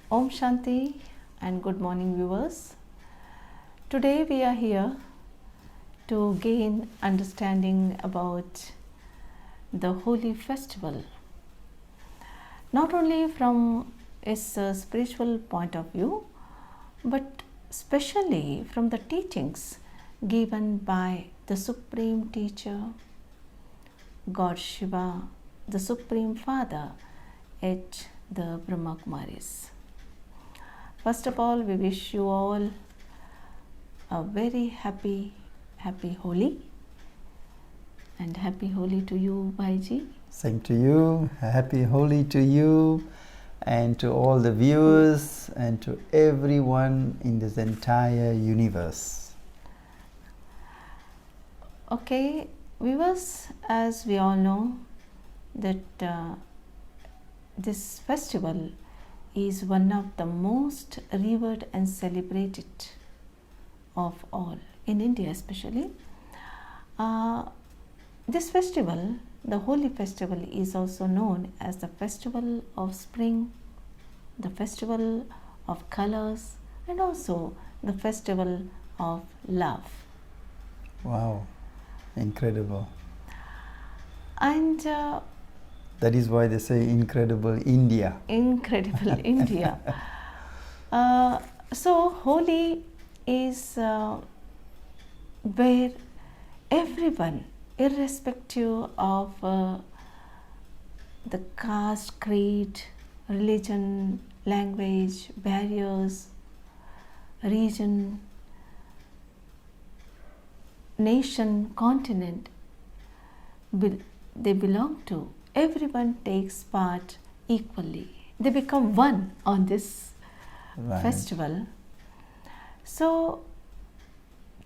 Om Shanti and good morning, viewers. Today we are here to gain understanding about the Holi festival, not only from its spiritual point of view, but especially from the teachings given by the Supreme Teacher, God Shiva, the Supreme Father at the Brahma Kumaris. First of all, we wish you all a very happy Holi, and happy Holi to you, Bhaiji. Same to you. Happy Holi to you and to all the viewers and to everyone in this entire universe. Okay, viewers, as we all know that this festival is one of the most revered and celebrated of all, in India especially. This festival, the Holi festival, is also known as the festival of spring, the festival of colors, and also the festival of love. Wow, incredible. And that is why they say incredible India. Incredible India. So Holi is where everyone, irrespective of the caste, creed, religion, language, barriers, region, nation, continent they belong to, everyone takes part equally. They become one on this festival. So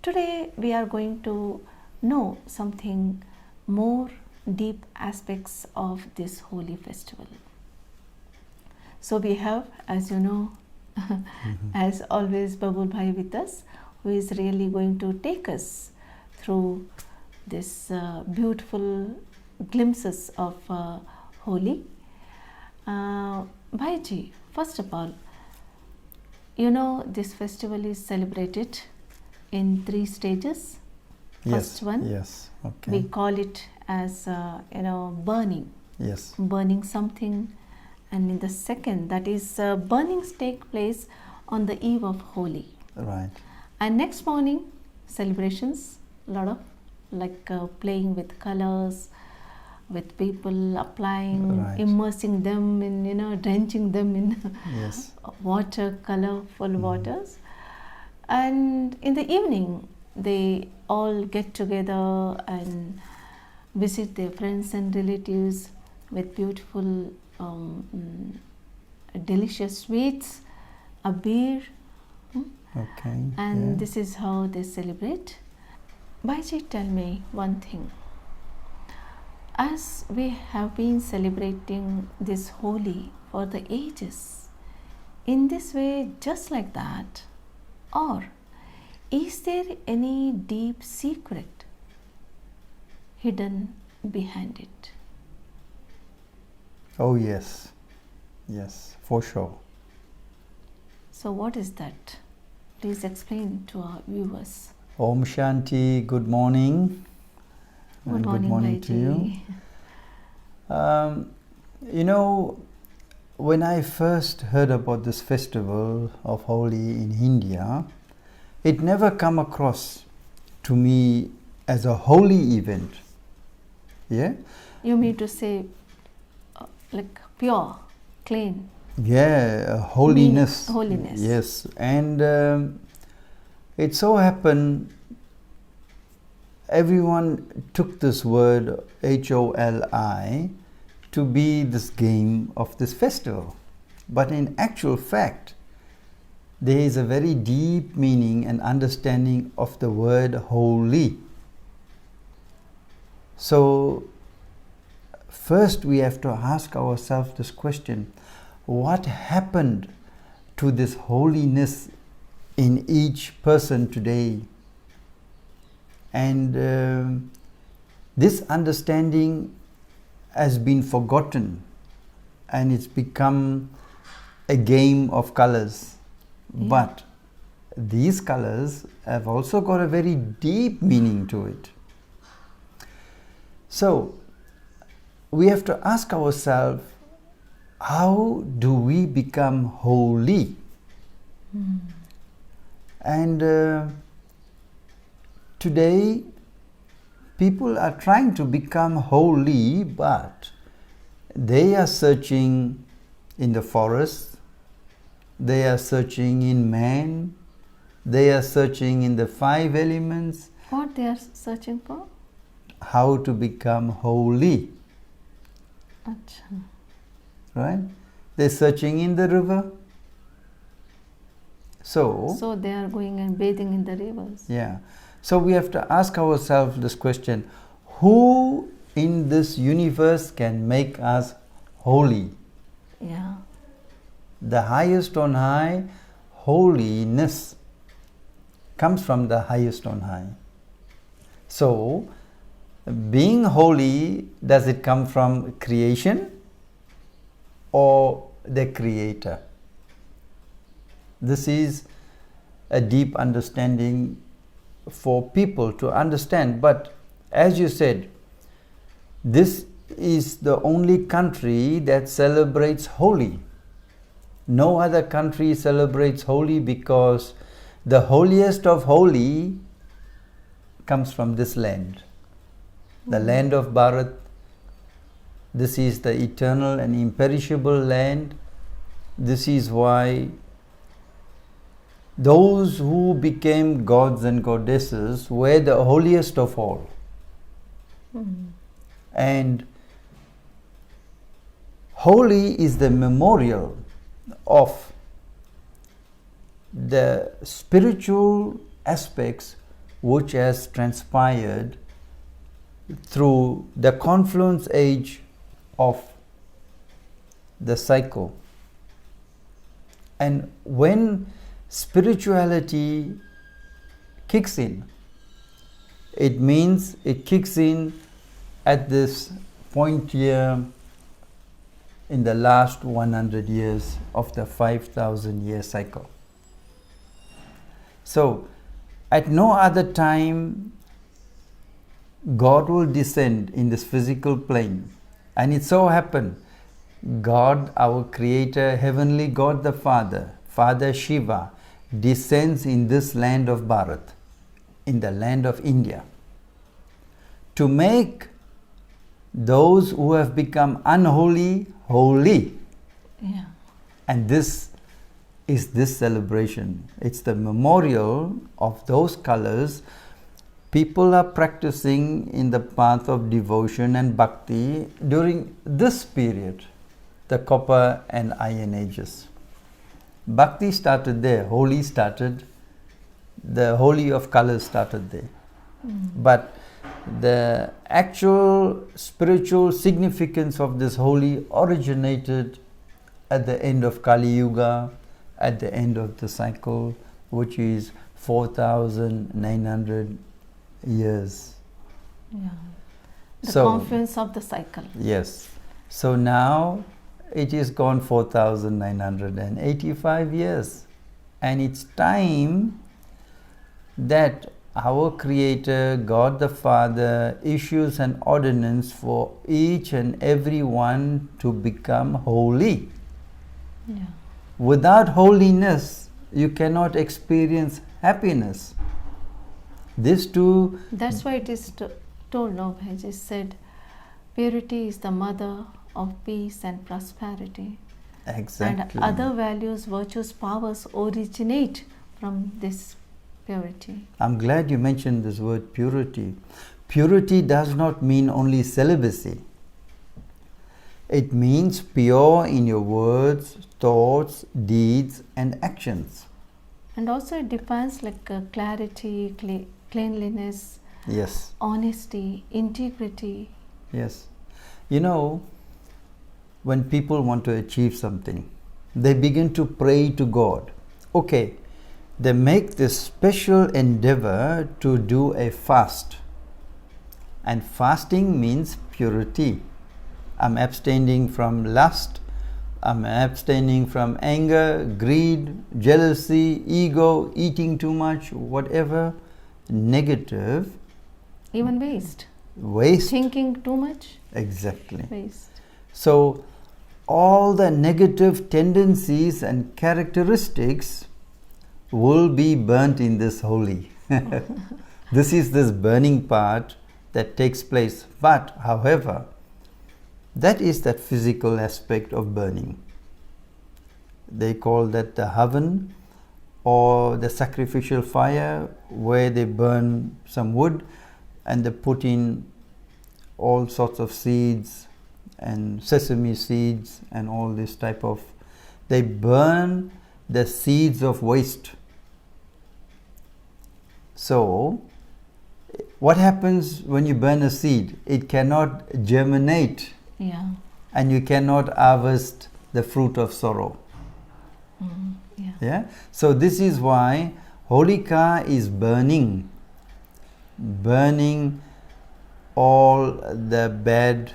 today we are going to know something more deep aspects of this Holi festival. So we have, as you know, as always, Babul Bhai with us, who is really going to take us through this beautiful glimpses of Holi. Bhaiji, first of all, you know this festival is celebrated in 3 stages. First one, yes, okay. We call it as burning. Yes. Burning something, and in the second, that is burnings take place on the eve of Holi. Right. And next morning, celebrations, a lot of playing with colors, with people applying, immersing them in, drenching them in yes. water, colorful waters. And in the evening, they all get together and visit their friends and relatives with beautiful, delicious sweets, a beer. Okay. And this is how they celebrate. Bhaiji, tell me one thing. As we have been celebrating this Holi for the ages, in this way, just like that, or is there any deep secret hidden behind it? Oh yes, yes, for sure. So what is that? Please explain to our viewers. Om Shanti, good morning. Good morning to you. When I first heard about this festival of Holi in India, it never come across to me as a holy event. Yeah? You mean to say pure, clean? Yeah, holiness. Holiness. Yes, and it so happened everyone took this word Holi to be this game of this festival. But in actual fact, there is a very deep meaning and understanding of the word holy. So first we have to ask ourselves this question: what happened to this holiness in each person today? And this understanding has been forgotten, and it's become a game of colors. Yeah. But these colors have also got a very deep meaning to it. So, we have to ask ourselves, how do we become holy? And today, people are trying to become holy, but they are searching in the forest, they are searching in man, they are searching in the 5 elements. What they are searching for? How to become holy. Achha. Right? They're searching in the river. So they are going and bathing in the rivers. Yeah. So we have to ask ourselves this question: who in this universe can make us holy? Yeah. The highest on high, holiness, comes from the highest on high. So, being holy, does it come from creation or the Creator? This is a deep understanding for people to understand. But as you said, this is the only country that celebrates Holi. No other country celebrates Holi because the holiest of holy comes from this land, the land of Bharat. This is the eternal and imperishable land. This is why those who became gods and goddesses were the holiest of all. And Holi is the memorial of the spiritual aspects which has transpired through the confluence age of the cycle. And when spirituality kicks in, it means it kicks in at this point here in the last 100 years of the 5,000 year cycle. So, at no other time God will descend in this physical plane. And it so happened, God, our Creator, Heavenly God the Father, Father Shiva, descends in this land of Bharat, in the land of India, to make those who have become unholy, holy. Yeah. And this is this celebration. It's the memorial of those colors people are practicing in the path of devotion and bhakti during this period, the copper and iron ages. Bhakti started there, Holi started, the Holi of colors started there. But the actual spiritual significance of this Holi originated at the end of Kali Yuga, at the end of the cycle, which is 4,900 years. Yeah. The So- confluence of the cycle. Yes. So now it is gone 4,985 years. And it's time that our Creator, God the Father, issues an ordinance for each and every one to become holy. Yeah. Without holiness, you cannot experience happiness. This too. That's why it is told, no, Bhai, it said, purity is the mother of peace and prosperity. Exactly. And other values, virtues, powers originate from this purity. I'm glad you mentioned this word purity. Purity does not mean only celibacy. It means pure in your words, thoughts, deeds, and actions. And also it defines like clarity, cleanliness, Yes, honesty, integrity. yes. You know, when people want to achieve something, they begin to pray to God. Okay, they make this special endeavor to do a fast. And fasting means purity. I'm abstaining from lust I'm abstaining from anger, greed, jealousy, ego, eating too much, whatever negative. Even waste. Waste. Thinking too much. Exactly. Waste. So, all the negative tendencies and characteristics will be burnt in this Holi. This is this burning part that takes place. But, however, that is that physical aspect of burning. They call that the oven or the sacrificial fire, where they burn some wood and they put in all sorts of seeds and sesame seeds and all this type of, they burn the seeds of waste. So, what happens when you burn a seed? It cannot germinate. Yeah. And you cannot harvest the fruit of sorrow. Yeah. Yeah. So this is why Holika is burning all the bad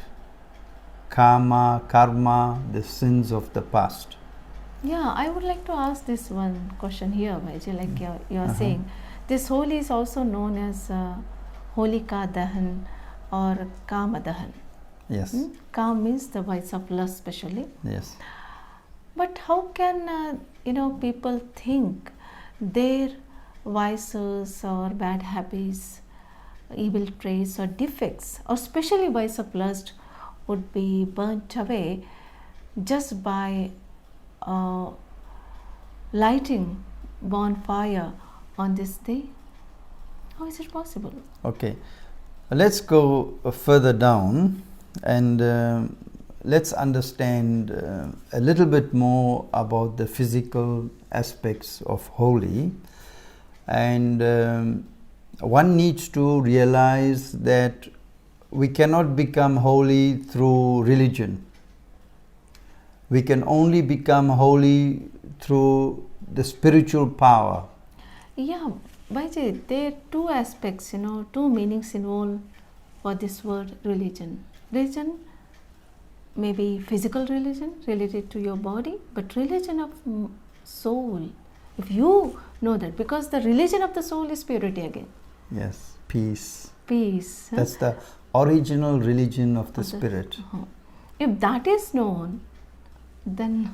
karma, the sins of the past. Yeah, I would like to ask this one question here, Vaiji, like you are saying. This Holi is also known as Holika Dahan or Kama Dahan. Yes. Kam means the vice of lust, especially. Yes. But how can people think their vices or bad habits, evil traits or defects, or especially vice of lust, would be burnt away just by lighting bonfire on this day? How is it possible? Okay, let's go further down. And let's understand a little bit more about the physical aspects of Holi. And one needs to realize that we cannot become holy through religion. We can only become holy through the spiritual power. Yeah, Vaiji, there are two aspects, two meanings involved for this word religion. Religion may be physical religion related to your body, but religion of soul, if you know that, because the religion of the soul is purity again. Yes, peace. Peace. That's the original religion of the spirit. If that is known, then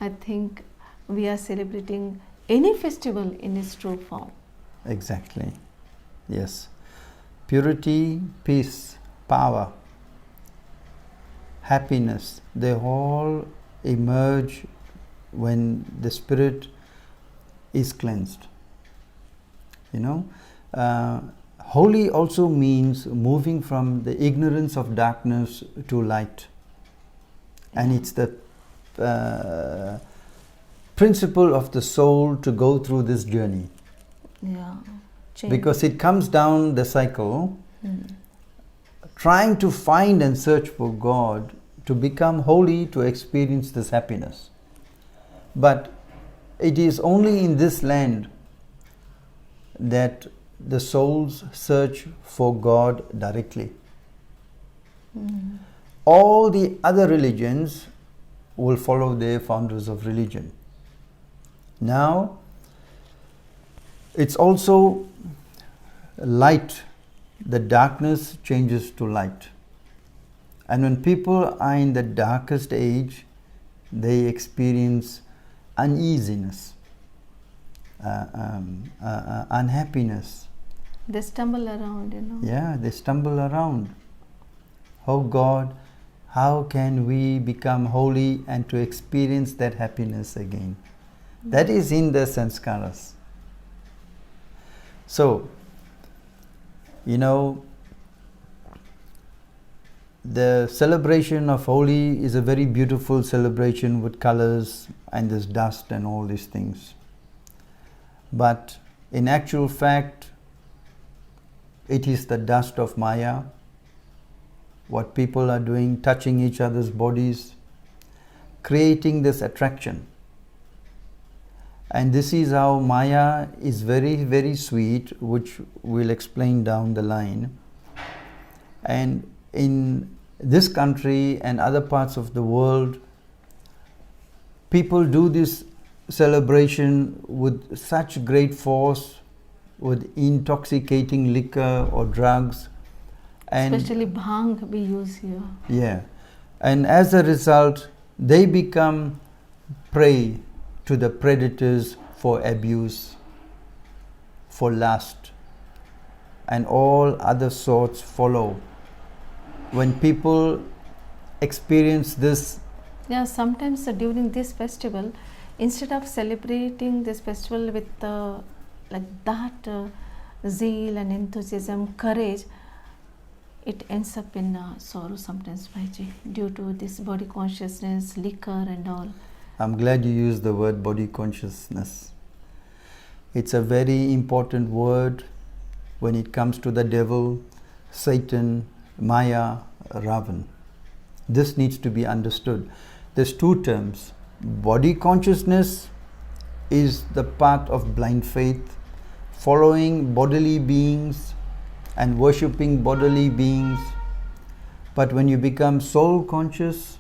I think we are celebrating any festival in its true form. Exactly. Yes. Purity, peace, power, happiness, they all emerge when the spirit is cleansed. Holy also means moving from the ignorance of darkness to light. And it's the principle of the soul to go through this journey. Yeah. Change. Because it comes down the cycle, trying to find and search for God, to become holy, to experience this happiness. But it is only in this land that the souls search for God directly. All the other religions will follow their founders of religion. Now, it's also light. The darkness changes to light. And when people are in the darkest age, they experience uneasiness, unhappiness. They stumble around, Yeah, they stumble around. Oh God, how can we become holy and to experience that happiness again? That is in the sanskaras. So, the celebration of Holi is a very beautiful celebration with colors and this dust and all these things. But in actual fact, it is the dust of Maya. What people are doing, touching each other's bodies, creating this attraction. And this is how Maya is very, very sweet, which we'll explain down the line. And in this country and other parts of the world, people do this celebration with such great force, with intoxicating liquor or drugs. And especially bhang we use here. yeah. And as a result, they become prey to the predators for abuse, for lust, and all other sorts follow. When people experience this, Yeah, sometimes during this festival, instead of celebrating this festival with like that zeal and enthusiasm, courage, it ends up in sorrow sometimes, Bhaiji, due to this body consciousness, liquor and all. I'm glad you used the word body consciousness. It's a very important word when it comes to the devil, Satan, Maya, Ravan. This needs to be understood. There's two terms. Body consciousness is the path of blind faith, following bodily beings and worshipping bodily beings. But when you become soul conscious,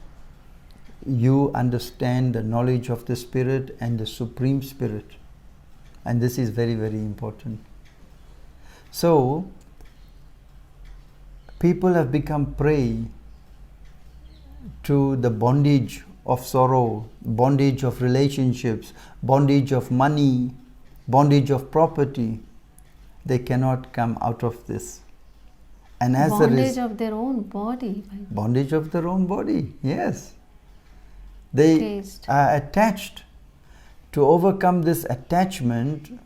you understand the knowledge of the Spirit and the Supreme Spirit. And this is very, very important. So, people have become prey to the bondage of sorrow, bondage of relationships, bondage of money, bondage of property. They cannot come out of this. And as bondage of their own body. Bondage of their own body, yes. They are attached. To overcome this attachment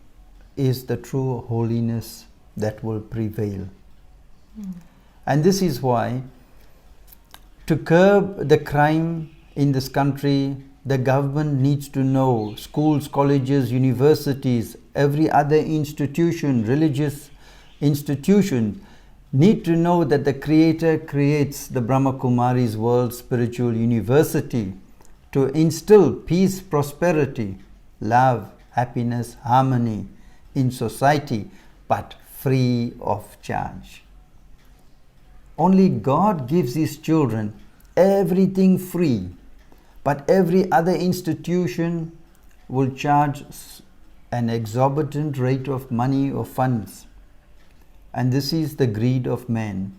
is the true holiness that will prevail. And this is why, to curb the crime in this country, the government needs to know, schools, colleges, universities, every other institution, religious institution, need to know that the Creator creates the Brahma Kumari's World Spiritual University to instill peace, prosperity, love, happiness, harmony in society, but free of charge. Only God gives His children everything free, but every other institution will charge an exorbitant rate of money or funds. And this is the greed of man.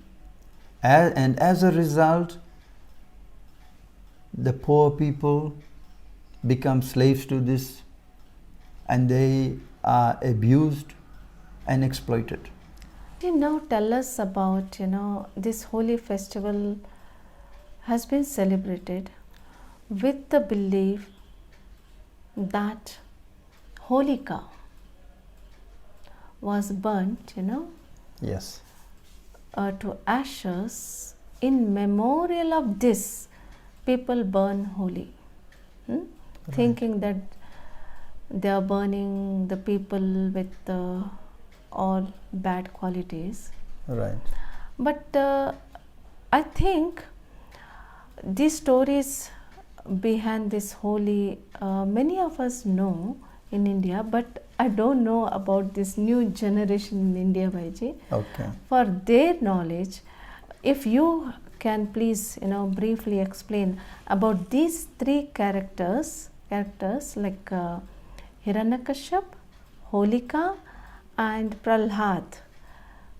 And as a result, the poor people become slaves to this, and they are abused and exploited. Now tell us about, this holy festival has been celebrated with the belief that Holika was burnt, Yes. To ashes. In memorial of this, people burn Holi, Right. thinking that they are burning the people with all bad qualities. Right. But I think these stories behind this Holi, many of us know in India, but I don't know about this new generation in India, Bhaiji. Okay. For their knowledge, if you can please, briefly explain about these three characters like Hiranyakashyap, Holika, and Prahlad,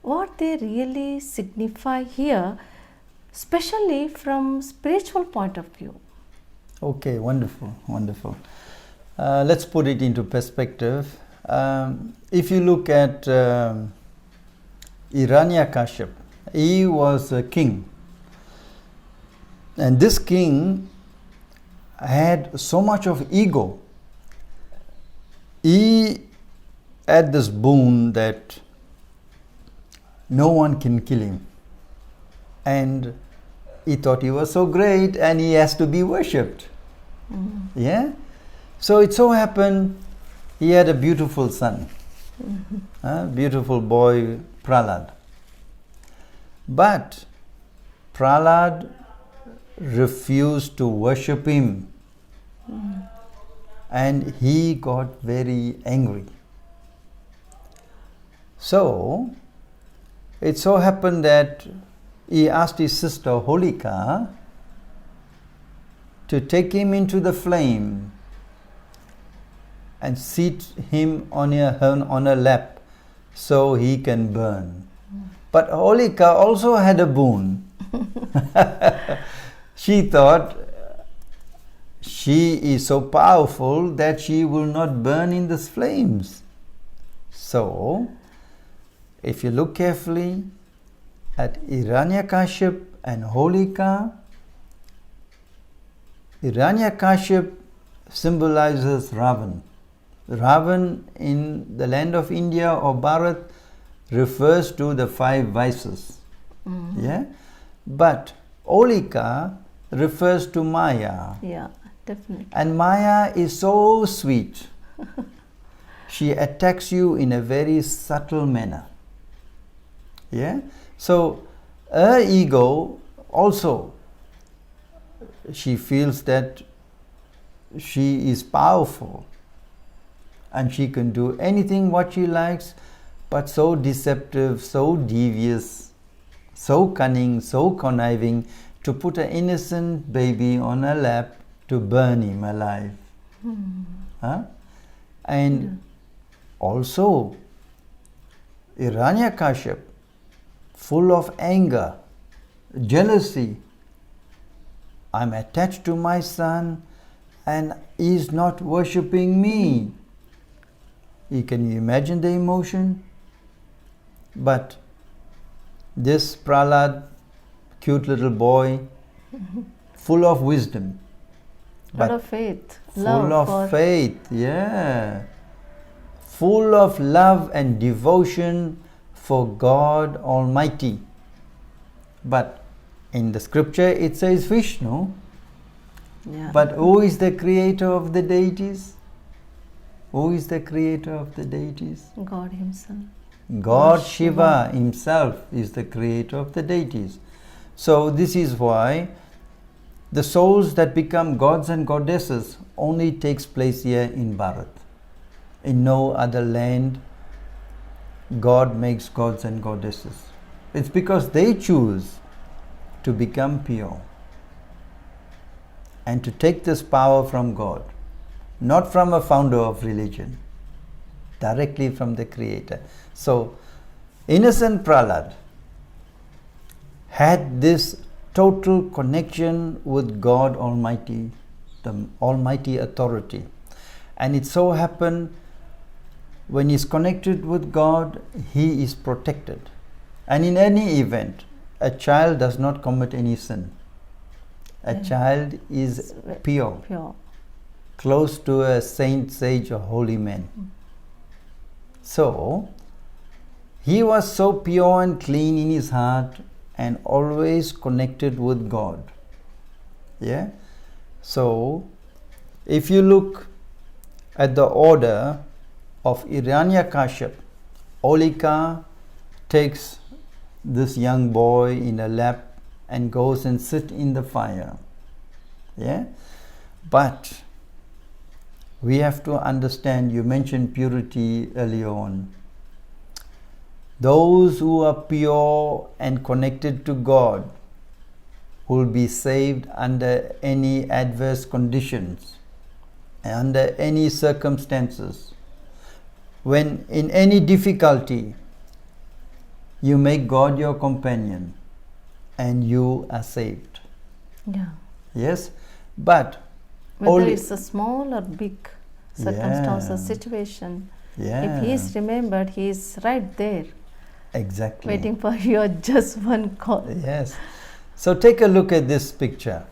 what they really signify here, especially from spiritual point of view. Okay, wonderful, wonderful. Let's put it into perspective. If you look at Hiranyakashyap, he was a king. And this king had so much of ego. He had this boon that no one can kill him. And he thought he was so great and he has to be worshipped. Yeah? So it so happened he had a beautiful son, beautiful boy, Prahlad. But Prahlad refused to worship him, and he got very angry. So it so happened that he asked his sister Holika to take him into the flame and seat him on her lap so he can burn. But Holika also had a boon. She thought she is so powerful that she will not burn in the flames. So, if you look carefully at Hiranyakashipu and Holika, Hiranyakashipu symbolizes Ravan. Ravan in the land of India or Bharat refers to the 5 vices. Yeah? But Holika refers to Maya. Yeah, definitely. And Maya is so sweet. She attacks you in a very subtle manner. Yeah? So, her ego also, she feels that she is powerful and she can do anything what she likes, but so deceptive, so devious, so cunning, so conniving, to put an innocent baby on her lap to burn him alive. Huh? And also, Hiranyakashipu, full of anger, jealousy. I'm attached to my son and he is not worshipping me. Can you imagine the emotion? But this Prahlad, cute little boy, full of wisdom. Full of faith. Full of faith, yeah. Full of love and devotion for God Almighty. But in the scripture it says Vishnu. Yeah. But who is the creator of the deities? Who is the creator of the deities? God himself. God Shiva himself is the creator of the deities. So this is why the souls that become gods and goddesses only takes place here in Bharat. In no other land God makes gods and goddesses. It's because they choose to become pure and to take this power from God, not from a founder of religion, directly from the Creator. So, innocent Prahlad had this total connection with God Almighty, the Almighty authority. And it so happened, when he is connected with God, he is protected. And in any event, a child does not commit any sin. A child is pure, close to a saint, sage, or holy man. So, he was so pure and clean in his heart and always connected with God. Yeah? So, if you look at the order of Hiranyakashipu, Holika takes this young boy in a lap and goes and sit in the fire. Yeah? But we have to understand, you mentioned purity earlier on. Those who are pure and connected to God will be saved under any adverse conditions, under any circumstances. When in any difficulty, you make God your companion and you are saved. Yeah. Yes? But whether it's a small or big circumstance or situation, if he is remembered, he is right there. Exactly. Waiting for your just one call. Yes. So take a look at this picture.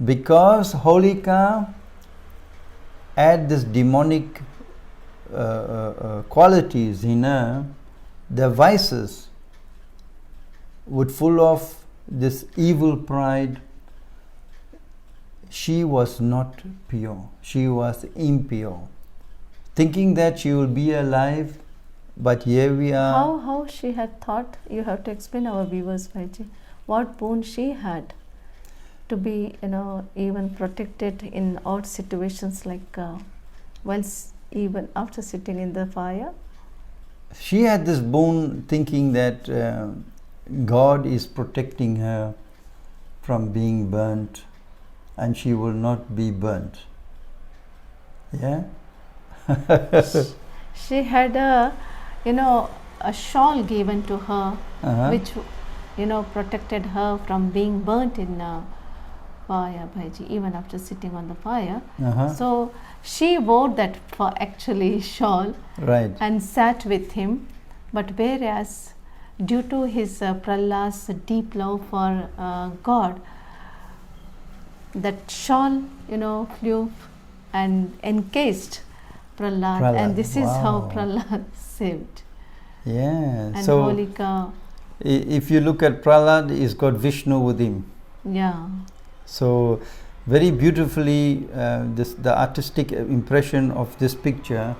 Because Holika had this demonic qualities in her, the vices would full of this evil pride. She was not pure. She was impure. Thinking that she will be alive, but here we are. How she had thought? You have to explain our viewers, Bhaiji. What boon she had to be, even protected in odd situations, like once even after sitting in the fire. She had this boon, thinking that God is protecting her from being burnt, and she will not be burnt. Yeah? She had a, a shawl given to her, which, protected her from being burnt in fire, Bhaiji, even after sitting on the fire. So she wore that for actually shawl, Right. and sat with him. But whereas, due to his Prahlad's deep love for God, that shawl, flew and encased Prahlad, and this is how Wow. Prahlad saved. Yeah. And So Holika, if you look at Prahlad, he's got Vishnu with him. yeah, So very beautifully, the artistic impression of this picture,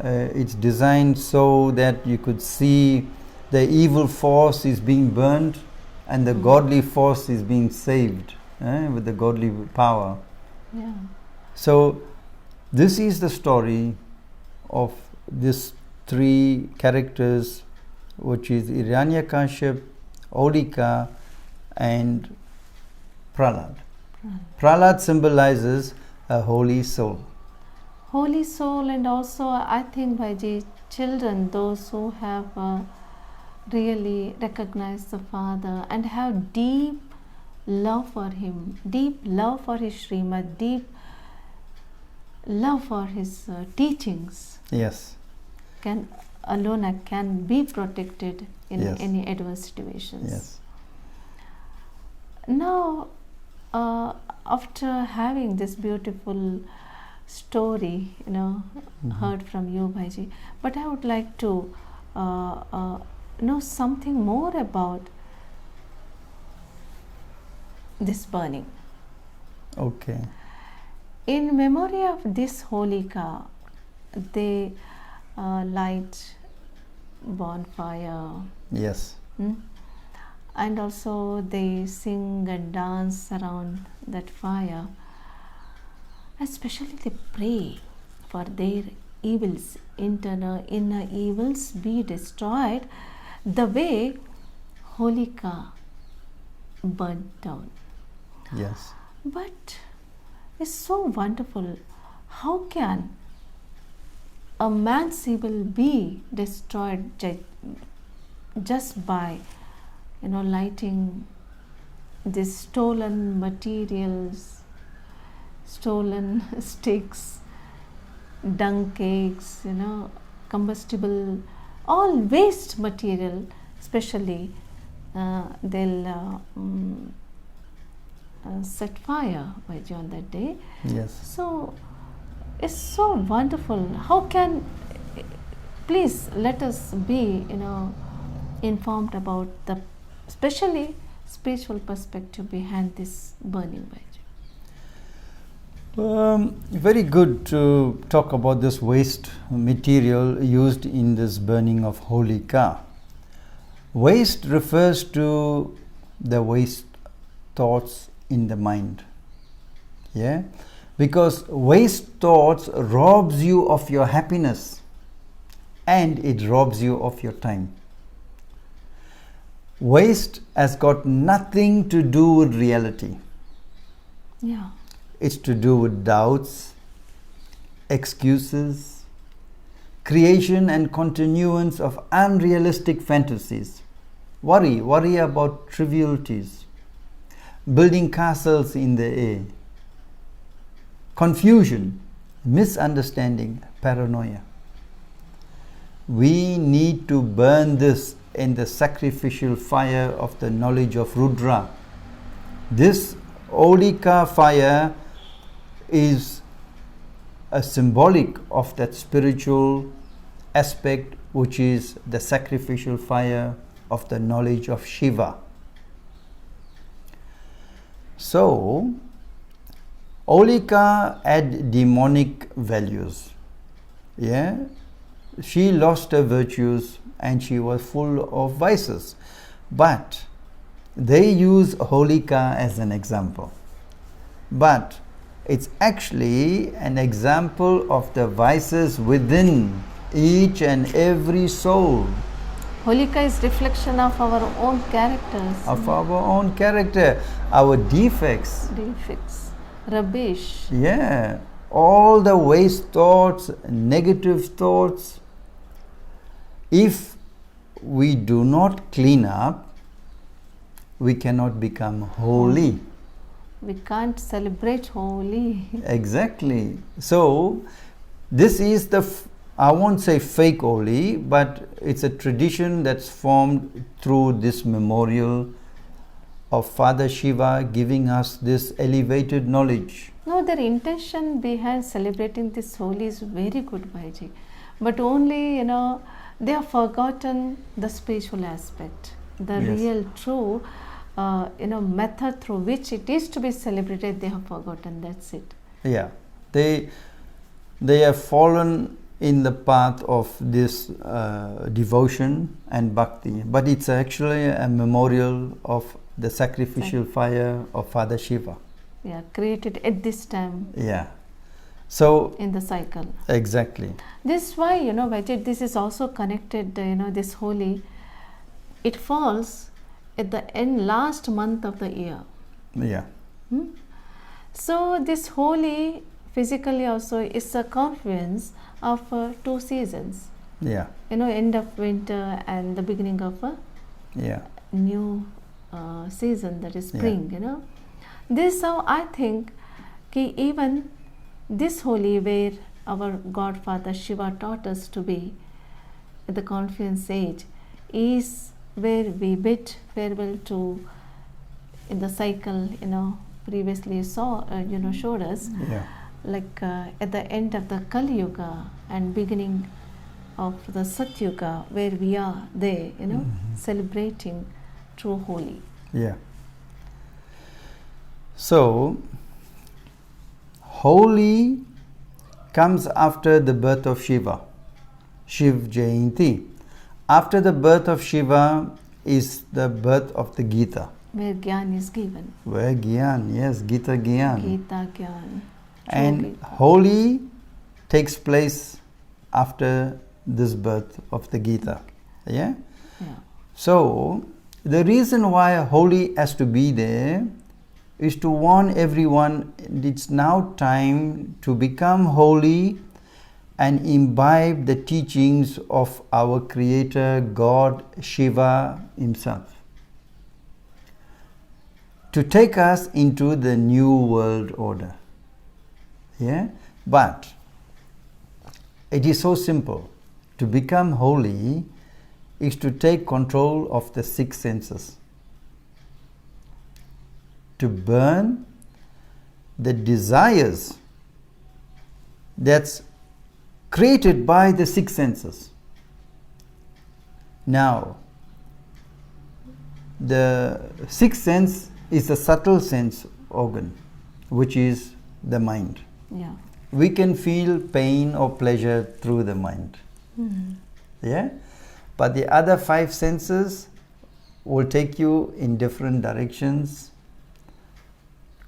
it's designed so that you could see the evil force is being burned and the godly force is being saved with the godly power. yeah, So this is the story of these three characters, which is Hiranyakashipu, Holika and Prahlad. Prahlad symbolizes a holy soul. holy soul, and also I think Bhaiji, children, those who have really recognized the Father and have deep love for him, deep love for his Srimad, deep love for his teachings, Yes. can be protected in Yes. any adverse situations. Yes. Now, after having this beautiful story, heard from you, Bhaiji, but I would like to know something more about this burning. Okay. In memory of this Holika, they light bonfire, Yes. and also they sing and dance around that fire. Especially they pray for their evils, inner evils be destroyed, the way Holika burnt down. Yes. But it's so wonderful. How can a man's evil be destroyed just by lighting these stolen materials, stolen sticks, dung cakes, combustible, all waste material, especially they'll set fire on that day. Yes. So it's so wonderful. How can, please let us be informed about the especially spiritual perspective behind this burning, Bhaiji. Very good to talk about this waste material used in this burning of Holika. Waste refers to the waste thoughts in the mind. Yeah? Because waste thoughts robs you of your happiness and it robs you of your time. Waste has got nothing to do with reality. Yeah. It's to do with doubts, excuses, creation and continuance of unrealistic fantasies. Worry about trivialities, building castles in the air, confusion, misunderstanding, paranoia. We need to burn this in the sacrificial fire of the knowledge of Rudra. This Holika fire is a symbolic of that spiritual aspect, which is the sacrificial fire of the knowledge of Shiva. So, Holika had demonic values. Yeah, she lost her virtues and she was full of vices. But they use Holika as an example. But it's actually an example of the vices within each and every soul. Holika is reflection of our own characters. Of our own character, our defects. Defects, rubbish. Yeah, all the waste thoughts, negative thoughts. If we do not clean up, we cannot become holy. We can't celebrate Holi. Exactly. So, this is I won't say fake Holi, but it's a tradition that's formed through this memorial of Father Shiva giving us this elevated knowledge. No, their intention behind celebrating this Holi is very good, Bhaiji. But only, they have forgotten the spiritual aspect, the Yes. real, true, method through which it is to be celebrated. They have forgotten. That's it. Yeah, they have fallen in the path of this devotion and bhakti, but it's actually a memorial of the sacrificial fire of Father Shiva. Yeah, created at this time. Yeah. So in the cycle. Exactly. This is why, Vijay, this is also connected, this Holi, it falls at the last month of the year. Yeah. So this Holi physically also is a confluence of 2 seasons. Yeah. End of winter and the beginning of a new season, that is spring, This is how I think even this Holi, where our Godfather Shiva taught us to be at the confluence age, is where we bid farewell to in the cycle, previously showed us, like at the end of the Kali Yuga and beginning of the Sat Yuga, where we are there, celebrating true Holi. Yeah. So, Holi comes after the birth of Shiva, Shiv Jayanti. After the birth of Shiva is the birth of the Gita. Where Gyan is given. Where Gyan, yes, Gita Gyan. Gita Gyan. And Holi takes place after this birth of the Gita. Yeah? So, the reason why Holi has to be there is to warn everyone it's now time to become holy and imbibe the teachings of our Creator, God, Shiva himself, to take us into the new world order. Yeah? But it is so simple. To become holy is to take control of the 6 senses, to burn the desires that's created by the 6 senses. Now, the 6th sense is a subtle sense organ, which is the mind. Yeah. We can feel pain or pleasure through the mind. Yeah? But the other 5 senses will take you in different directions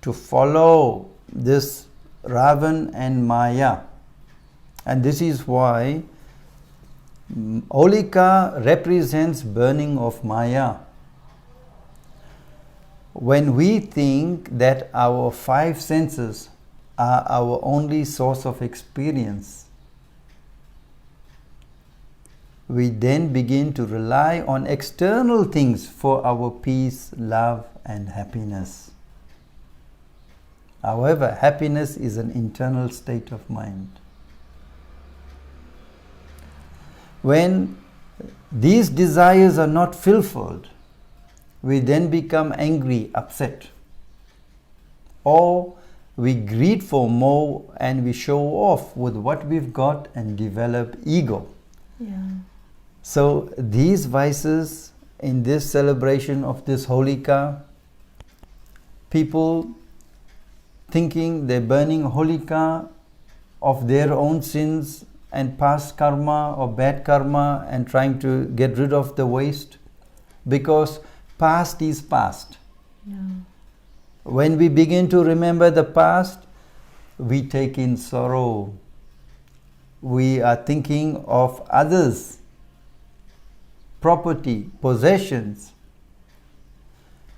to follow this Ravan and Maya. And this is why Holika represents burning of Maya. When we think that our 5 senses are our only source of experience, we then begin to rely on external things for our peace, love, and happiness. However, happiness is an internal state of mind. When these desires are not fulfilled, we then become angry, upset, or we greed for more and we show off with what we've got and develop ego. Yeah. So these vices in this celebration of this Holika, people thinking they're burning Holika of their own sins and past karma or bad karma and trying to get rid of the waste, because past is past. Yeah. When we begin to remember the past, we take in sorrow. We are thinking of others, property, possessions.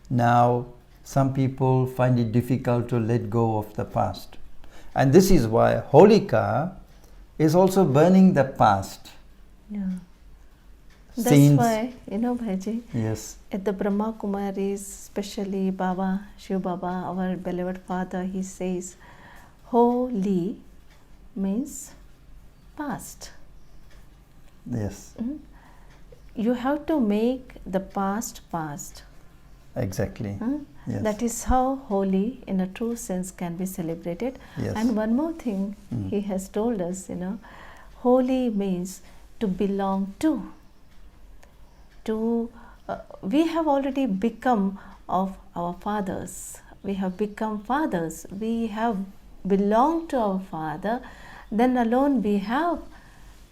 Now, some people find it difficult to let go of the past. And this is why Holika is also burning the past. Yeah. That's Scenes. why, Bhaji, Yes. at the Brahma Kumaris, especially Baba, Shiva Baba, our beloved father, he says, Holi means past. Yes. You have to make the past past. Exactly. Yes. That is how Holi, in a true sense, can be celebrated. Yes. And one more thing he has told us, Holi means to belong to. We have already become of our fathers. We have become fathers. We have belonged to our father. Then alone we have,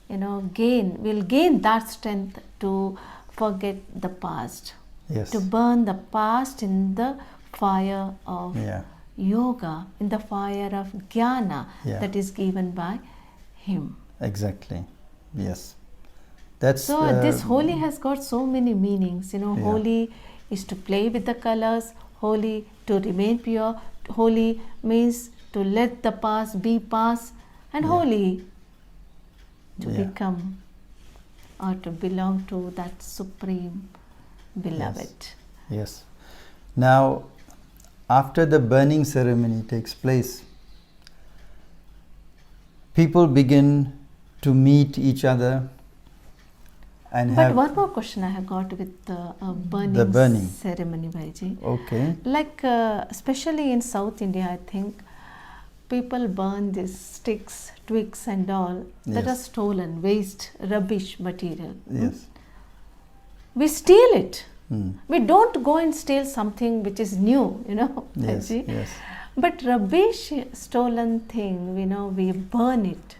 we'll gain that strength to forget the past. Yes. To burn the past in the fire of Yeah. yoga, in the fire of jnana that is given by him. Exactly. Yes. That's So this Holi has got so many meanings. Holi is to play with the colors. Holi to remain pure. Holi means to let the past be past. And Holi to become or to belong to that supreme beloved. Yes. Now, after the burning ceremony takes place, people begin to meet each other and But have one more question I have got with the burning, burning. ceremony, Bhaiji. Okay. Like especially in South India, I think people burn these sticks, twigs and all that are stolen, waste, rubbish material. Yes. We steal it. Hmm. We don't go and steal something which is new, Yes. Bhaiji. Yes. But rubbish, stolen thing, we burn it.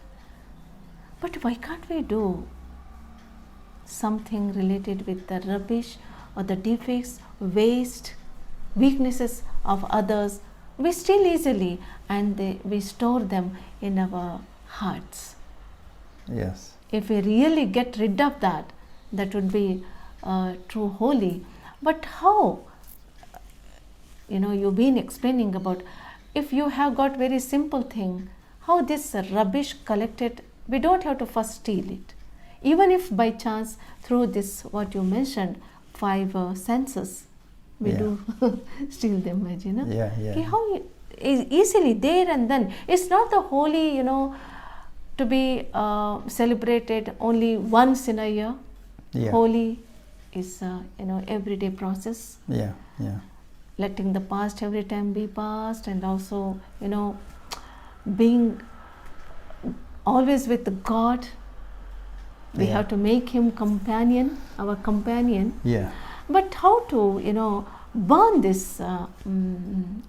But why can't we do something related with the rubbish or the defects, waste, weaknesses of others? We steal easily and we store them in our hearts. Yes. If we really get rid of that, that would be true Holi. But how? You've been explaining about if you have got very simple thing, how this rubbish collected, we don't have to first steal it. Even if by chance through this what you mentioned, 5 senses, we do steal them, Bhaji, Yeah. Okay, how easily there and then. It's not the Holi, to be celebrated only once in a year. Yeah. Holi is everyday process. Yeah. Yeah. Letting the past every time be past, and also being always with God. We have to make him companion, our companion. Yeah. But how to burn this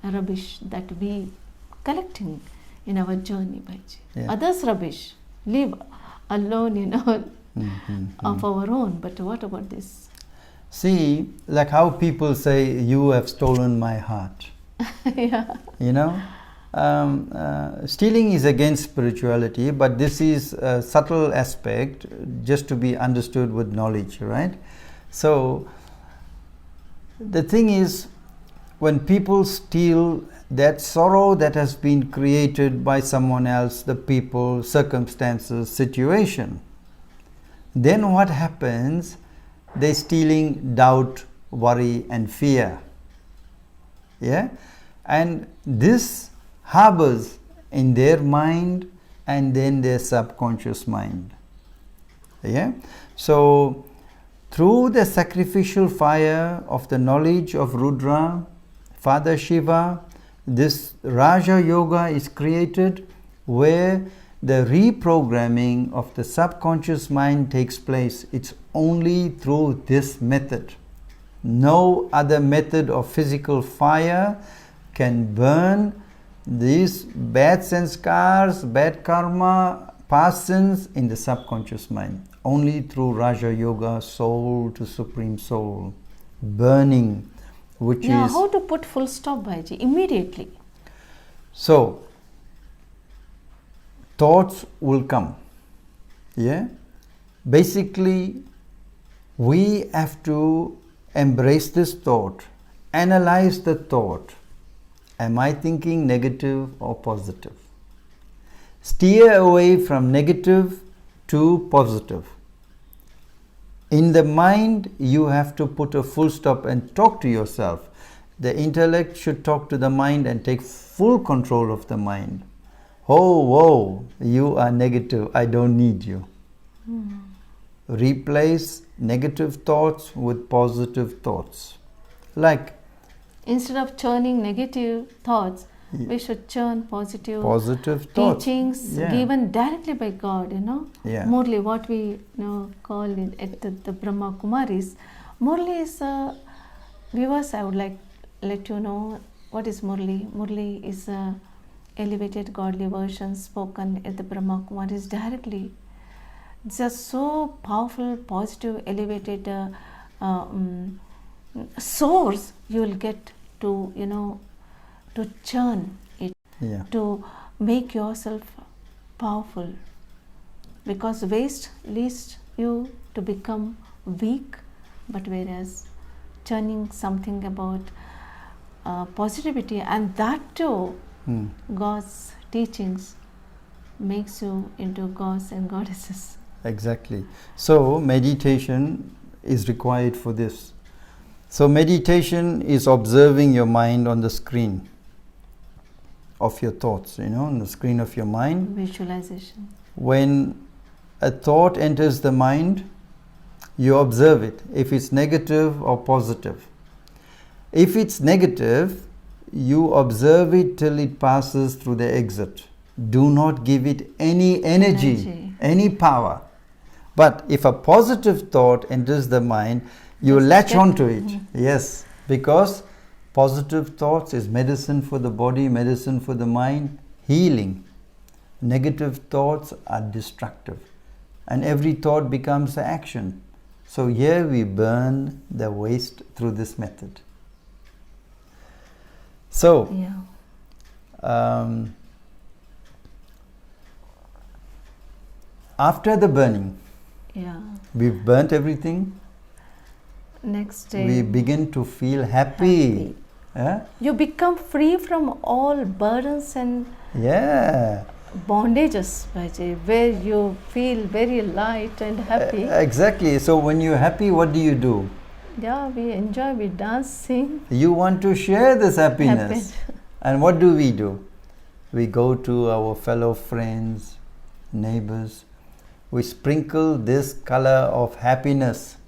rubbish that we collecting in our journey, Bhaji? Yeah. Others' rubbish, leave alone, of our own. But what about this? See, like how people say, you have stolen my heart. Yeah. Stealing is against spirituality, but this is a subtle aspect just to be understood with knowledge, right? So, the thing is, when people steal that sorrow that has been created by someone else, the people, circumstances, situation, then what happens? They're stealing doubt, worry and fear. Yeah? And this harbors in their mind and then their subconscious mind. Yeah? So, through the sacrificial fire of the knowledge of Rudra, Father Shiva, this Raja Yoga is created where the reprogramming of the subconscious mind takes place. It's only through this method. No other method of physical fire can burn these bad sanskars, bad karma, past sins in the subconscious mind. Only through Raja Yoga, soul to supreme soul, burning, which is... how to put full stop, Bhaji, immediately? So, thoughts will come. Yeah? Basically, we have to embrace this thought, analyze the thought. Am I thinking negative or positive? Steer away from negative to positive. In the mind, you have to put a full stop and talk to yourself. The intellect should talk to the mind and take full control of the mind. Oh, whoa, you are negative, I don't need you. Replace negative thoughts with positive thoughts. Like, instead of churning negative thoughts, we should churn positive thoughts. Teachings given directly by God, Yeah. Murli, what we call it at the Brahma Kumaris. Murli is viewers, I would like let you know what is Murli. Murli is a elevated godly version spoken at the Brahma Kumaris directly. It's just so powerful, positive, elevated source you will get to to churn it, to make yourself powerful, because waste leads you to become weak, but whereas churning something about positivity, and that too God's teachings, makes you into gods and goddesses. Exactly. So meditation is required for this. So meditation is observing your mind on the screen of your thoughts, on the screen of your mind. Visualization. When a thought enters the mind, you observe it, if it's negative or positive. If it's negative, you observe it till it passes through the exit. Do not give it any energy, any power. But if a positive thought enters the mind, you latch onto it. Yes, because positive thoughts is medicine for the body, medicine for the mind, healing. Negative thoughts are destructive, and every thought becomes an action. So here we burn the waste through this method. So, after the burning, we've burnt everything. Next day, we begin to feel happy. You become free from all burdens and bondages, Bhaji, where you feel very light and happy. Exactly. So when you're happy, what do? Yeah, we enjoy, we dance, sing. You want to share this happiness. And what do? We go to our fellow friends, neighbors. We sprinkle this color of happiness.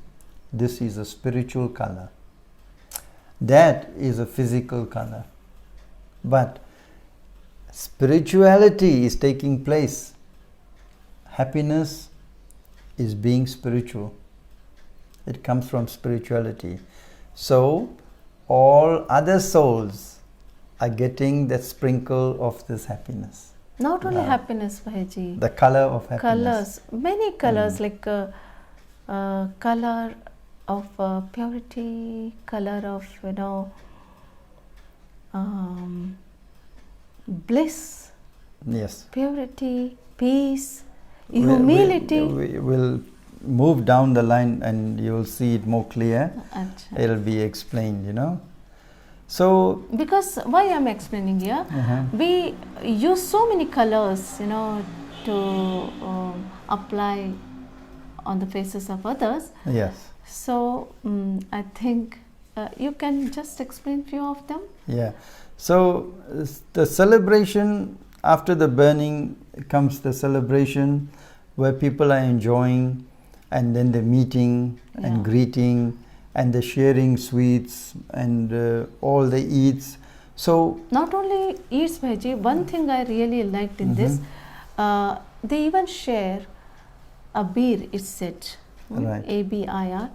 This is a spiritual color. That is a physical color. But spirituality is taking place. Happiness is being spiritual. It comes from spirituality. So all other souls are getting that sprinkle of this happiness. Not only happiness, Bhaji. The color of happiness. Colors, many colors, like color of purity, color of bliss. Yes. Purity, peace, humility. We will move down the line and you will see it more clear. It will be explained, So, because why I'm explaining here, we use so many colors, to apply on the faces of others. Yes. So, I think you can just explain few of them. Yeah. So, the celebration after the burning comes the celebration where people are enjoying, and then the meeting and greeting and the sharing sweets and all the eats. So not only eats, Bhaji, one thing I really liked in this, they even share a beer, it's said, ABIR,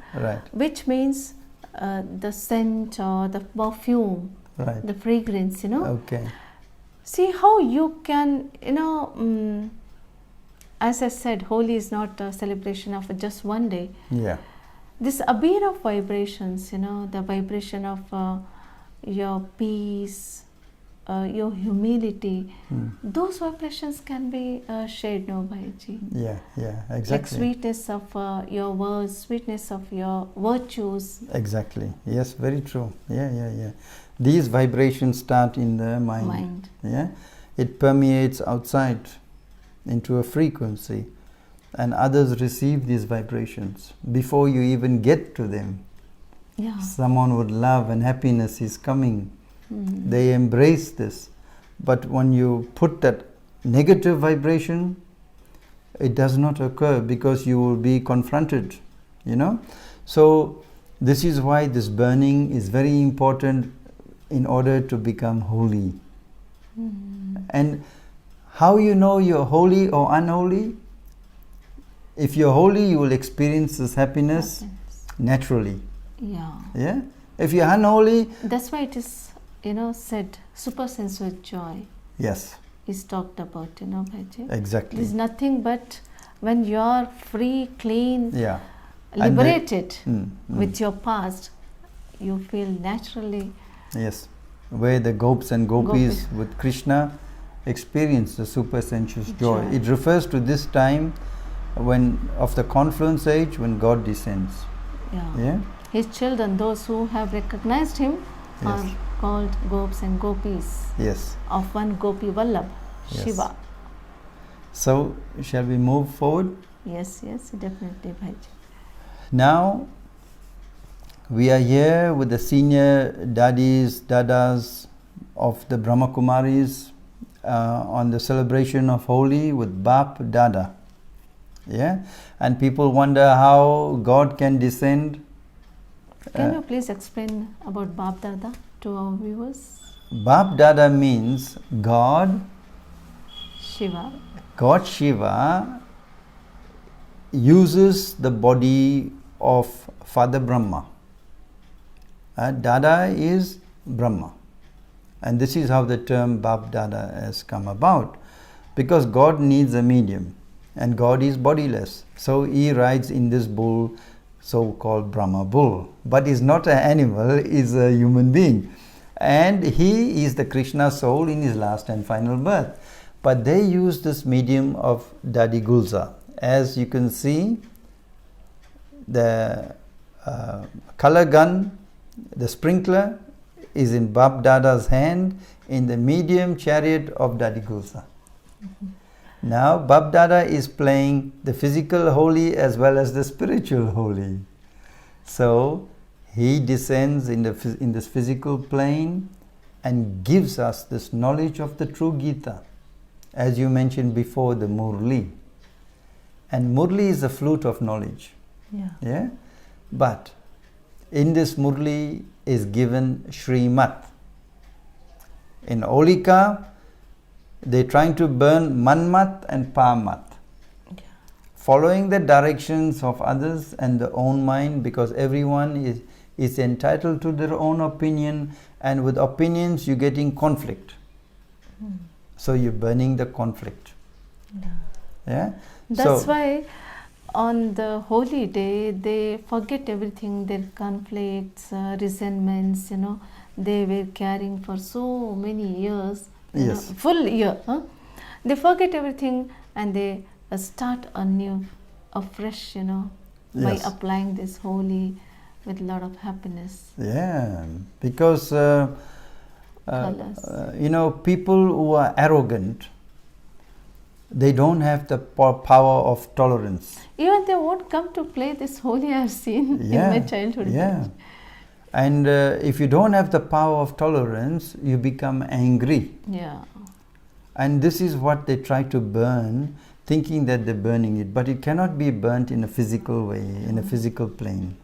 which means the scent or the perfume, the fragrance, Okay. See how you can, as I said, Holi is not a celebration of just one day. Yeah. This abir of vibrations, the vibration of your peace, your humility, those vibrations can be shared, no, Bhaji? Yeah, exactly. Like sweetness of your words, sweetness of your virtues. Exactly. Yes, very true. Yeah. These vibrations start in the mind. Yeah. It permeates outside. into a frequency, and others receive these vibrations before you even get to them. Yeah. Someone with love and happiness is coming. Mm. They embrace this. But when you put that negative vibration, it does not occur because you will be confronted, you know. So this is why this burning is very important in order to become holy. Mm. And how you know you're holy or unholy? If you're holy, you will experience this happiness naturally. Yeah. Yeah. If you're unholy, That's why it is, said supersensual joy yes, is talked about, Bhaiji. exactly. It is nothing but when you are free, clean, Yeah. liberated Mm, with your past, you feel naturally. Yes. Where the gopis and gopis with Krishna experience the supersensuous joy. Joy. It refers to this time when of the confluence age when God descends. Yeah. Yeah. His children, those who have recognized him, Yes. are called gopis and gopis Yes. of one Gopi Vallabh, Yes. Shiva. So shall we move forward? Yes, definitely, Bhaiji. Now we are here with the senior dadas of the Brahma Kumaris on the celebration of Holi with Bap Dada. Yeah, and people wonder how God can descend. Can you please explain about Bap Dada to our viewers? Bap Dada means God Shiva. God Shiva uses the body of Father Brahma. Dada is Brahma. And this is how the term Bap Dada has come about. Because God needs a medium. And God is bodiless. So he rides in this bull, so-called Brahma bull. But he's not an animal, he's a human being. And he is the Krishna soul in his last and final birth. But they use this medium of Dadi Gulza. As you can see, the color gun, the sprinkler, is in Bap Dada's hand in the medium chariot of Dadi Gulza. Mm-hmm. Now Bap Dada is playing the physical Holi as well as the spiritual Holi. So he descends in this physical plane and gives us this knowledge of the true Gita. As you mentioned before, the Murli. And Murli is the flute of knowledge. Yeah? But in this Murli is given Shrimat. In Holika, they're trying to burn Manmat and Pamat. Following the directions of others and their own mind, because everyone is entitled to their own opinion, and with opinions you're getting conflict. So you're burning the conflict. Yeah? That's why on the holy day they forget everything, their conflicts, resentments, they were carrying for so many years, full year. They forget everything and they start anew, afresh, by applying this holy with a lot of happiness. Yeah, because people who are arrogant, they don't have the power of tolerance. Even they won't come to play this holy, I have seen in my childhood. Yeah. And if you don't have the power of tolerance, you become angry. Yeah. And this is what they try to burn, thinking that they're burning it. But it cannot be burnt in a physical way, in a physical plane.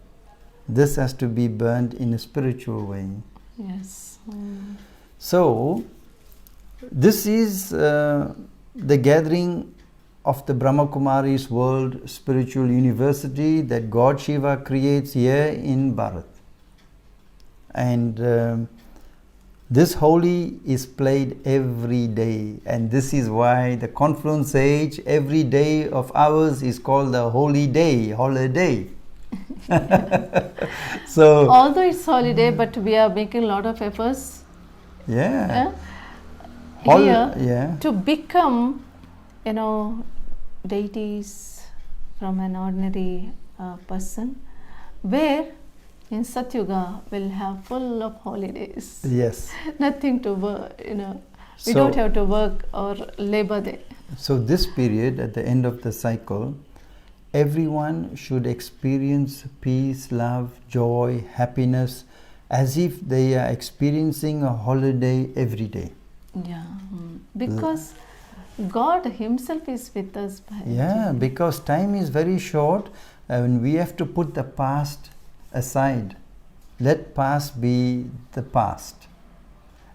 This has to be burnt in a spiritual way. Yes. So, this is the gathering of the Brahma Kumaris World Spiritual University that God Shiva creates here in Bharat. And this Holi is played every day, and this is why the confluence age, every day of ours is called the holy day, holiday. So although it's holiday, but we are making a lot of efforts here to become, deities from an ordinary person, where in Satyuga we'll have full of holidays. Yes. Nothing to work, we don't have to work or labor there. So this period, at the end of the cycle, everyone should experience peace, love, joy, happiness, as if they are experiencing a holiday every day. Yeah, because God Himself is with us. Yeah, because time is very short and we have to put the past aside. Let past be the past.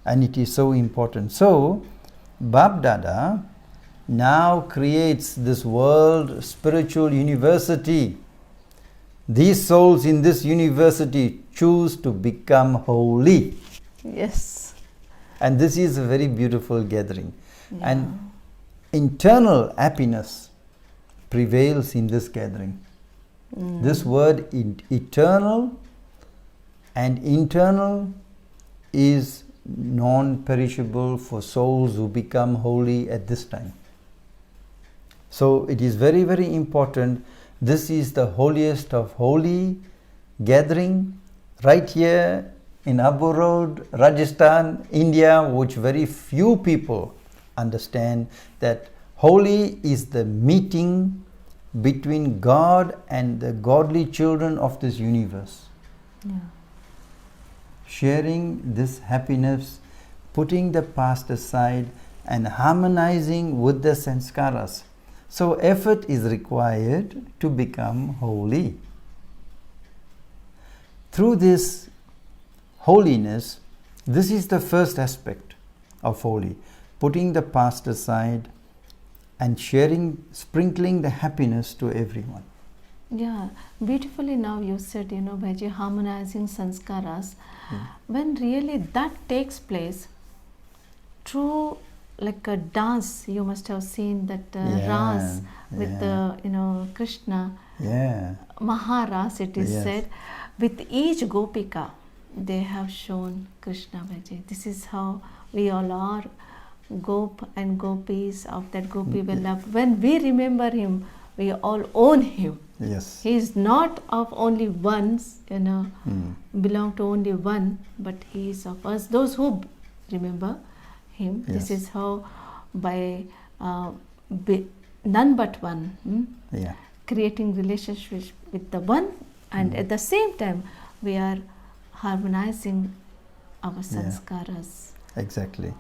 And it is so important. So, Bab Dada now creates this world spiritual university. These souls in this university choose to become holy. Yes. And this is a very beautiful gathering. Yeah. And internal happiness prevails in this gathering. This word eternal and internal is non-perishable for souls who become holy at this time. So it is very, very important. This is the holiest of holy gathering right here in Abu Road, Rajasthan, India, which very few people understand that holy is the meeting between God and the godly children of this universe. Yeah. Sharing this happiness, putting the past aside and harmonizing with the sanskaras. So effort is required to become holy. Through this holiness, this is the first aspect of holy, putting the past aside and sharing, sprinkling the happiness to everyone. Yeah, beautifully now you said, Bhaji, harmonizing sanskaras. When really that takes place, through like a dance, you must have seen that Ras with Krishna, Maharas it is said, with each Gopika, they have shown Krishna, Bhaji. This is how we all are, Gop and Gopis of that Gopi Vallabh. When we remember him, we all own him. Yes. He is not of only one, belong to only one, but he is of us, those who remember him. Yes. This is how by none but one, creating relationship with the one, and at the same time we are harmonizing our sanskaras. Exactly.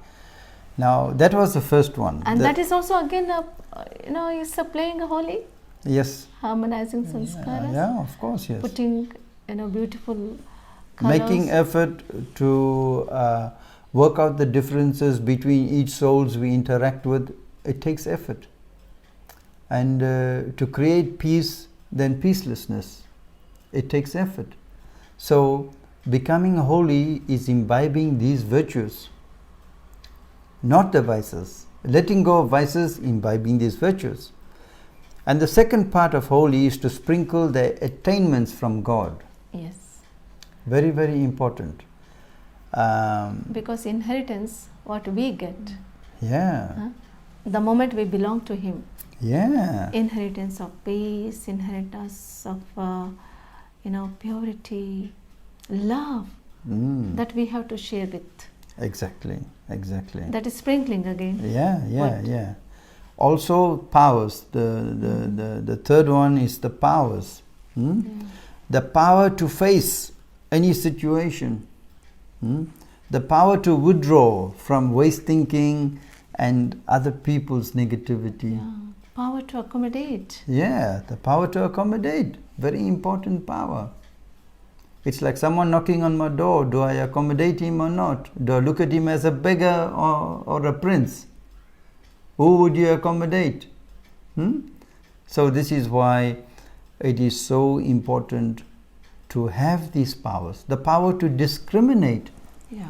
Now that was the first one. And that is also again, is playing a Holi. Yes. Harmonizing sanskaras. Yeah, of course, yes. Putting, beautiful colors. Making effort to work out the differences between each souls we interact with, it takes effort. And to create peace, then peacelessness, it takes effort. So becoming holy is imbibing these virtues, not the vices. Letting go of vices, imbibing these virtues. And the second part of holy is to sprinkle the attainments from God. Yes. Very, very important. Because inheritance, what we get. Yeah. The moment we belong to Him. Yeah. Inheritance of peace, inheritance of, purity, love that we have to share with. Exactly. That is sprinkling again. Yeah. Also powers. The third one is the powers. The power to face any situation. The power to withdraw from waste thinking and other people's negativity. Yeah. Power to accommodate. Yeah, the power to accommodate. Very important power. It's like someone knocking on my door. Do I accommodate him or not? Do I look at him as a beggar or a prince? Who would you accommodate? So this is why it is so important to have these powers. The power to discriminate. Yeah.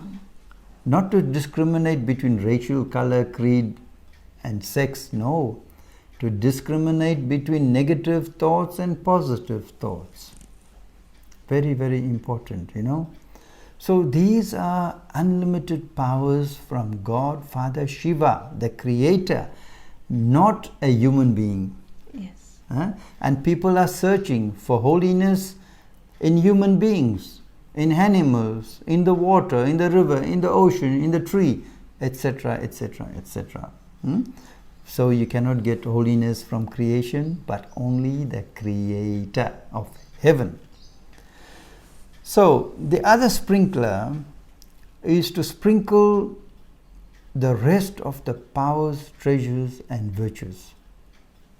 Not to discriminate between racial, color, creed and sex. No. To discriminate between negative thoughts and positive thoughts. Very, very important, So these are unlimited powers from God, Father Shiva, the Creator, not a human being. Yes. And people are searching for holiness in human beings, in animals, in the water, in the river, in the ocean, in the tree, etc., etc., etc. So you cannot get holiness from creation, but only the creator of heaven. So the other sprinkler is to sprinkle the rest of the powers, treasures and virtues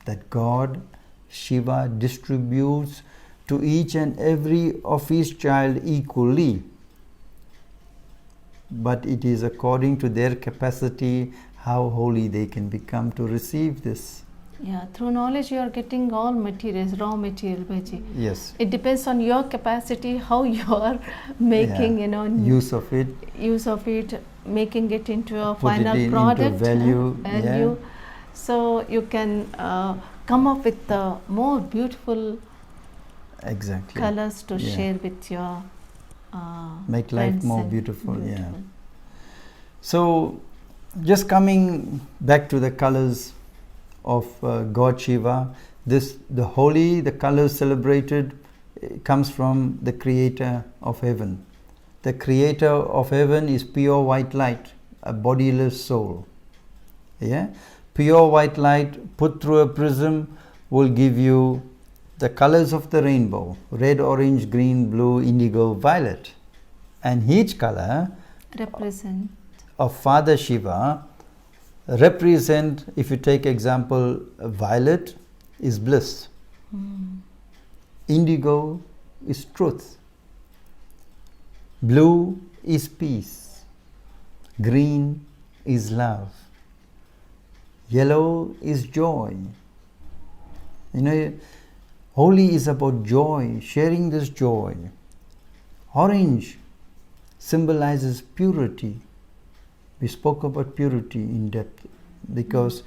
that God, Shiva, distributes to each and every of his child equally. But it is according to their capacity how holy they can become to receive this. Yeah, through knowledge you are getting all materials, raw material, Bhaji. Yes. It depends on your capacity, how you are making, use of it, making it into a put final it product, into value. Yeah. So you can come up with the more beautiful colors to share with your make life more beautiful. Yeah. So just coming back to the colors of God Shiva, the Holi, the colors celebrated comes from the creator of heaven. The creator of heaven is pure white light, a bodiless soul. Yeah? Pure white light put through a prism will give you the colors of the rainbow: red, orange, green, blue, indigo, violet. And each color represent of Father Shiva represent, if you take example, violet is bliss, indigo is truth, blue is peace, green is love, yellow is joy. Holi is about joy, sharing this joy. Orange symbolizes purity. We spoke about purity in depth because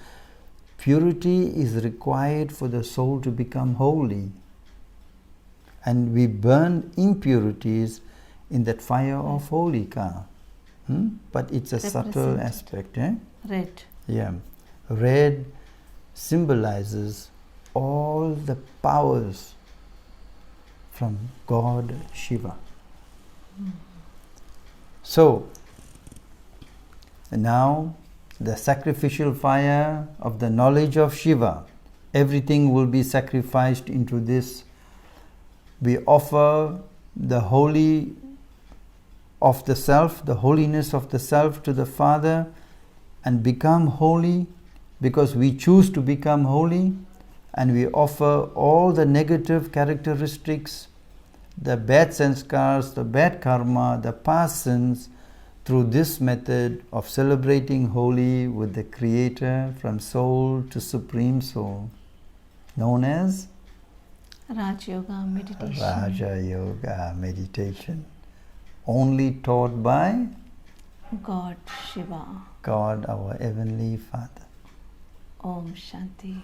purity is required for the soul to become holy. And we burn impurities in that fire of Holika. But it's a subtle aspect. Red. Yeah. Red symbolizes all the powers from God Shiva. So, now the sacrificial fire of the knowledge of Shiva, everything will be sacrificed into this. We offer the holy of the self, the holiness of the self to the Father and become holy because we choose to become holy, and we offer all the negative characteristics, the bad sanskars, the bad karma, the past sins, through this method of celebrating Holi with the Creator from soul to Supreme Soul, known as Raja Yoga meditation. Raja Yoga meditation, only taught by God Shiva, God our Heavenly Father. Om Shanti.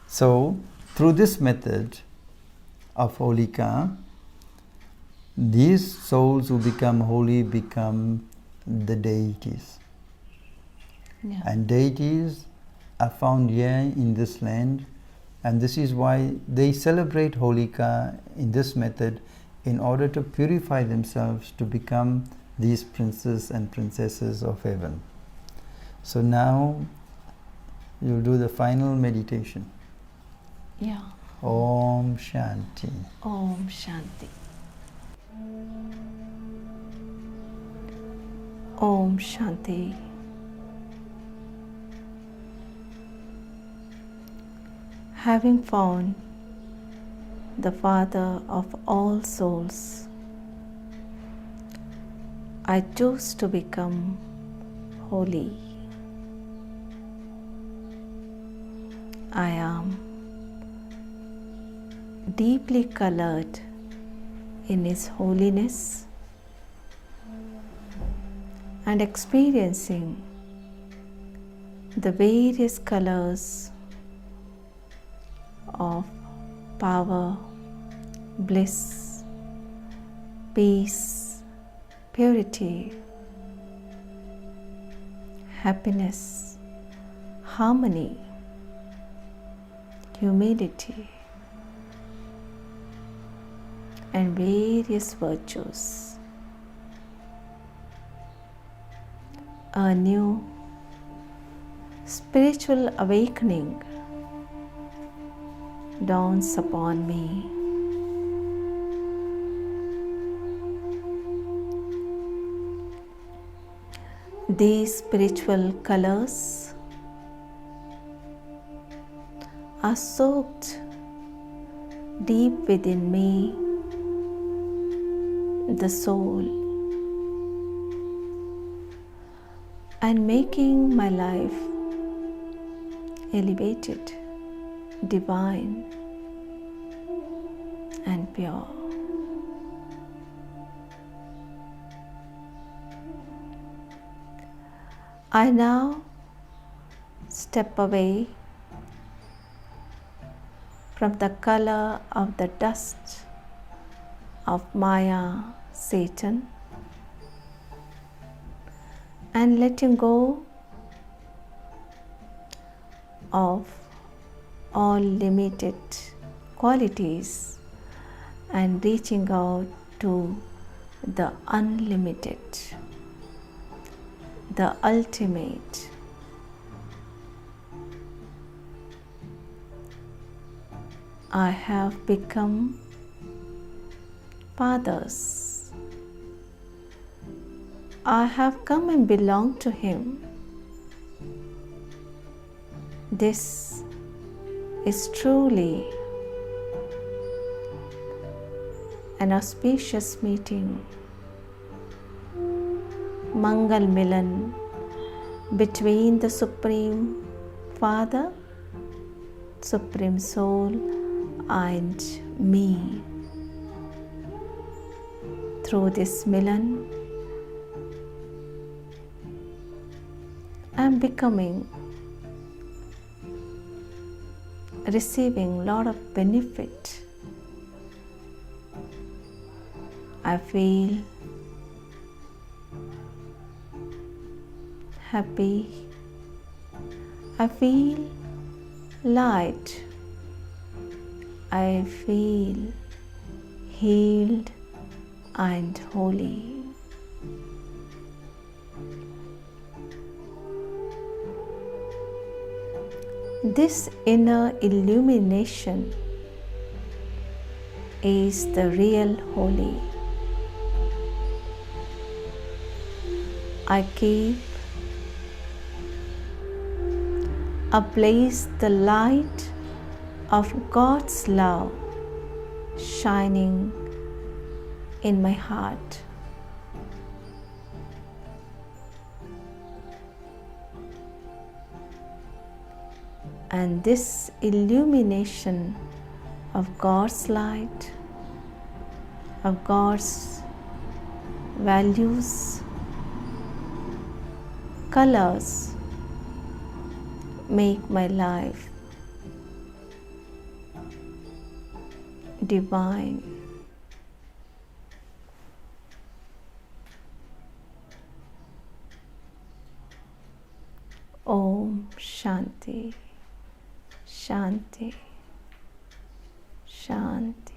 So, through this method of Holika, these souls who become holy become the deities. Yeah. And deities are found here in this land, and this is why they celebrate Holika in this method, in order to purify themselves to become these princes and princesses of heaven. So now you'll do the final meditation. Yeah. Om Shanti. Om Shanti. Om Shanti. Having found the Father of all souls, I choose to become holy. I am deeply colored in His holiness and experiencing the various colors of power, bliss, peace, purity, happiness, harmony, humility, and various virtues. A new spiritual awakening dawns upon me. These spiritual colors are soaked deep within me, the soul, and making my life elevated, divine, and pure. I now step away from the color of the dust of Maya, Satan, and letting go of all limited qualities and reaching out to the unlimited, the ultimate. I have become Father's. I have come and belong to Him. This is truly an auspicious meeting, Mangal Milan, between the Supreme Father, Supreme Soul, and me. Through this Milan, I am receiving a lot of benefit. I feel happy. I feel light. I feel healed and holy. This inner illumination is the real Holi. I keep ablaze the light of God's love shining in my heart. And this illumination of God's light, of God's values, colors, make my life divine. Om Shanti, Shanti, Shanti.